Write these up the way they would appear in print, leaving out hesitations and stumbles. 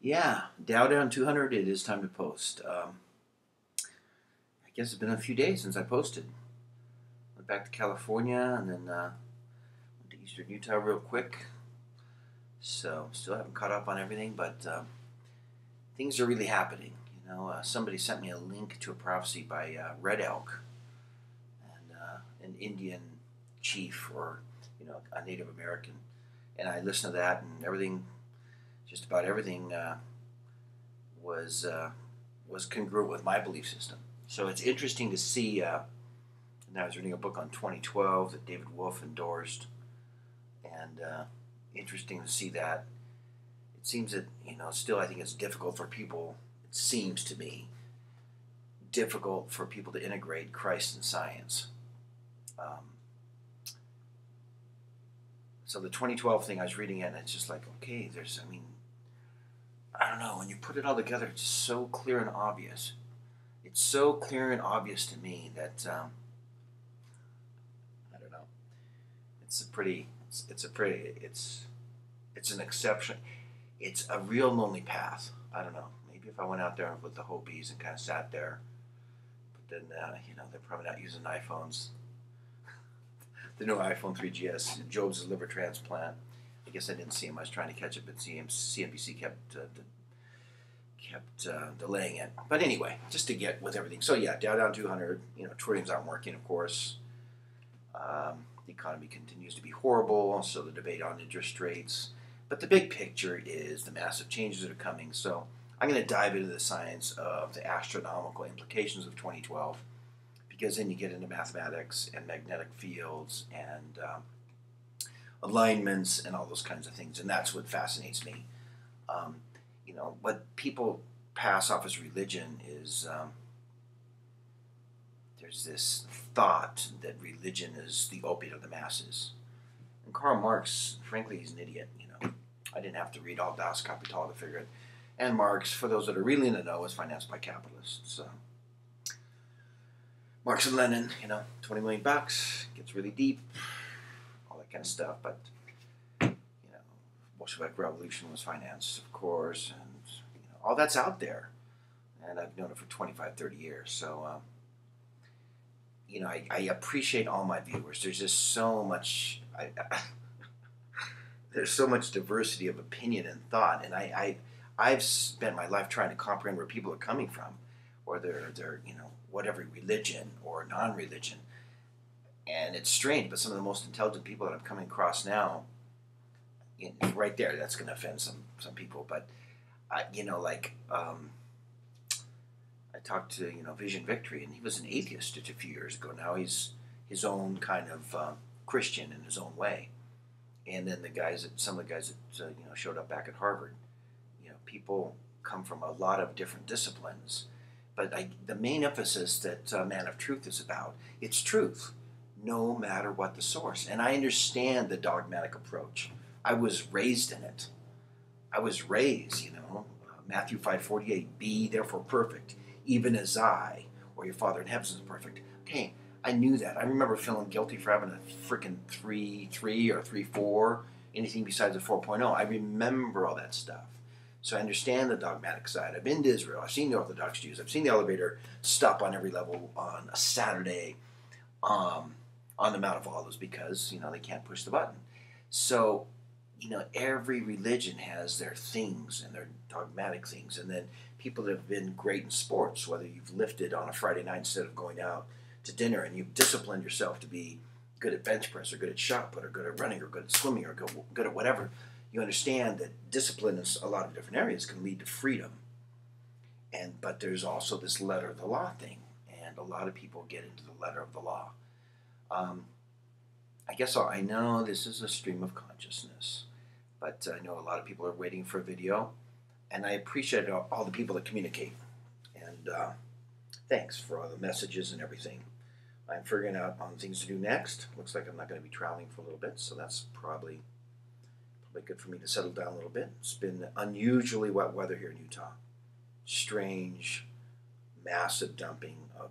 Yeah, Dow down 200. It is time to post. I guess it's been a few days since I posted. Went back to California and then went to Eastern Utah real quick. So still haven't caught up on everything, but things are really happening. Somebody sent me a link to a prophecy by Red Elk, and an Indian chief, or a Native American, and I listened to that, and everything, just about everything, was congruent with my belief system. So it's interesting to see. And I was reading a book on 2012 that David Wolf endorsed, and interesting to see that. It seems that still I think it's difficult for people. It seems to me difficult for people to integrate Christ and science. So the 2012 thing, I was reading it, and it's just like, okay, I don't know, when you put it all together, it's so clear and obvious. It's so clear and obvious to me that, I don't know, it's an exception. It's a real lonely path. I don't know. Maybe if I went out there with the Hopis and kind of sat there, but then, they're probably not using iPhones. The new iPhone 3GS, Job's liver transplant. I guess I didn't see him. I was trying to catch it, but CNBC kept delaying it. But anyway, just to get with everything. So yeah, down 200. Trilliums aren't working, of course. The economy continues to be horrible. So the debate on interest rates. But the big picture is the massive changes that are coming. So I'm going to dive into the science of the astronomical implications of 2012. Because then you get into mathematics and magnetic fields and alignments and all those kinds of things, and that's what fascinates me. What people pass off as religion is there's this thought that religion is the opiate of the masses. And Karl Marx, frankly, he's an idiot. I didn't have to read all Das Kapital to figure it. And Marx, for those that are really in the know, is financed by capitalists. Marx and Lenin, $20 million, gets really deep, all that kind of stuff. But, Bolshevik Revolution was financed, of course, and, all that's out there. And I've known it for 25, 30 years. So, I appreciate all my viewers. There's just so much, there's so much diversity of opinion and thought. And I've spent my life trying to comprehend where people are coming from, or they're whatever religion or non-religion. And it's strange, but some of the most intelligent people that I'm coming across now, right there, that's going to offend some people. But, I talked to, Vision Victory, and he was an atheist a few years ago. Now he's his own kind of Christian in his own way. And then some of the guys that, showed up back at Harvard, people come from a lot of different disciplines. But the main emphasis that Man of Truth is about, it's truth, no matter what the source. And I understand the dogmatic approach. I was raised in it. I was raised, Matthew 5:48, be therefore perfect, even as I, or your Father in heaven is perfect. Okay, I knew that. I remember feeling guilty for having a freaking 3.3 or 3.4, anything besides a 4.0. I remember all that stuff. So I understand the dogmatic side. I've been to Israel. I've seen the Orthodox Jews. I've seen the elevator stop on every level on a Saturday on the Mount of Olives because, they can't push the button. So, every religion has their things and their dogmatic things. And then people that have been great in sports, whether you've lifted on a Friday night instead of going out to dinner, and you've disciplined yourself to be good at bench press or good at shot put or good at running or good at swimming or good at whatever, you understand that discipline in a lot of different areas can lead to freedom. But there's also this letter of the law thing, and a lot of people get into the letter of the law. I guess I know this is a stream of consciousness, but I know a lot of people are waiting for a video, and I appreciate all the people that communicate. And thanks for all the messages and everything. I'm figuring out on things to do next. Looks like I'm not going to be traveling for a little bit, so that's probably good for me to settle down a little bit. It's been unusually wet weather here in Utah. Strange, massive dumping of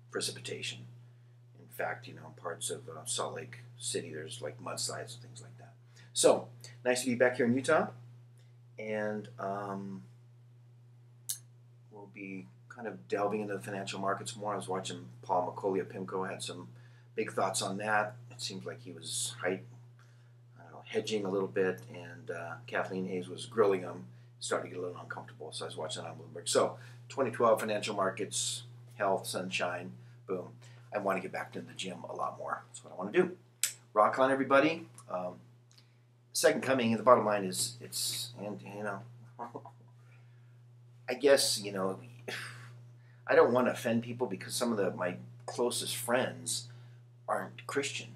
precipitation. In fact, parts of Salt Lake City, there's like mudslides and things like that. So, nice to be back here in Utah. And we'll be kind of delving into the financial markets more. I was watching Paul McCauley of PIMCO, had some big thoughts on that. It seems like he was hedging a little bit, and Kathleen Hayes was grilling him, starting to get a little uncomfortable. So I was watching that on Bloomberg. So 2012 financial markets, health, sunshine, boom. I want to get back to the gym a lot more. That's what I want to do. Rock on, everybody. Second coming, the bottom line is I guess, I don't want to offend people because some of my closest friends aren't Christian.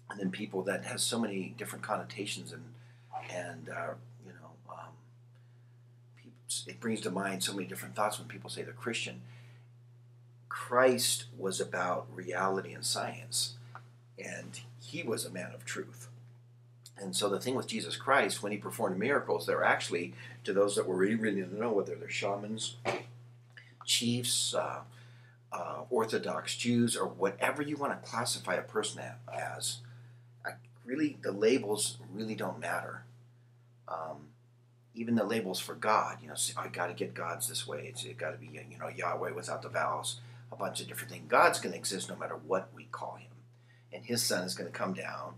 And then people that has so many different connotations and it brings to mind so many different thoughts when people say they're Christian. Christ was about reality and science, and he was a man of truth. And so the thing with Jesus Christ, when he performed miracles, they're actually, to those that were really to know, whether they're shamans, chiefs, Orthodox Jews, or whatever you want to classify a person as, really, the labels really don't matter. Even the labels for God, I got to get God's this way. It's got to be, Yahweh without the vowels, a bunch of different things. God's going to exist no matter what we call him. And his son is going to come down,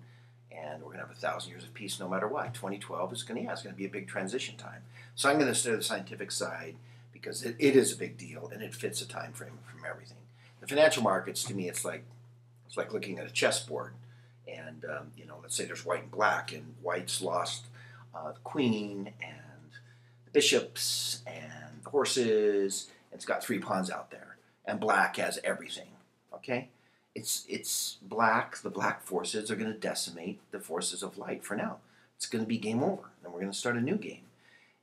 and we're going to have 1,000 years of peace no matter what. 2012 is going to be a big transition time. So I'm going to study the scientific side because it is a big deal, and it fits a time frame from everything. The financial markets, to me, it's like looking at a chessboard. And, let's say there's white and black, and white's lost the queen and the bishops and the horses, and it's got 3 pawns out there. And black has everything, okay? It's black. The black forces are going to decimate the forces of light for now. It's going to be game over, and we're going to start a new game.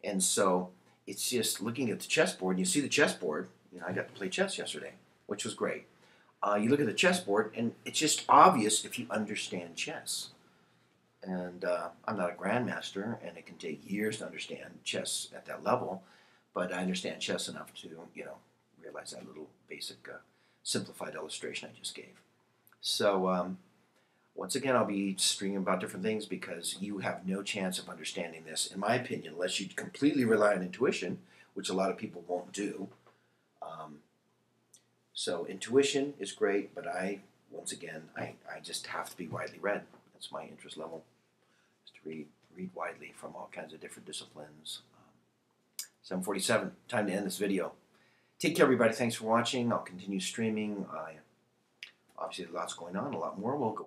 And so it's just looking at the chessboard, and you see the chessboard. I got to play chess yesterday, which was great. You look at the chessboard, and it's just obvious if you understand chess. And I'm not a grandmaster, and it can take years to understand chess at that level, but I understand chess enough to, realize that little basic simplified illustration I just gave. So once again, I'll be streaming about different things because you have no chance of understanding this, in my opinion, unless you completely rely on intuition, which a lot of people won't do. So intuition is great, but I just have to be widely read. That's my interest level, is to read widely from all kinds of different disciplines. 7:47, time to end this video. Take care, everybody. Thanks for watching. I'll continue streaming. Obviously, lots going on. A lot more will go.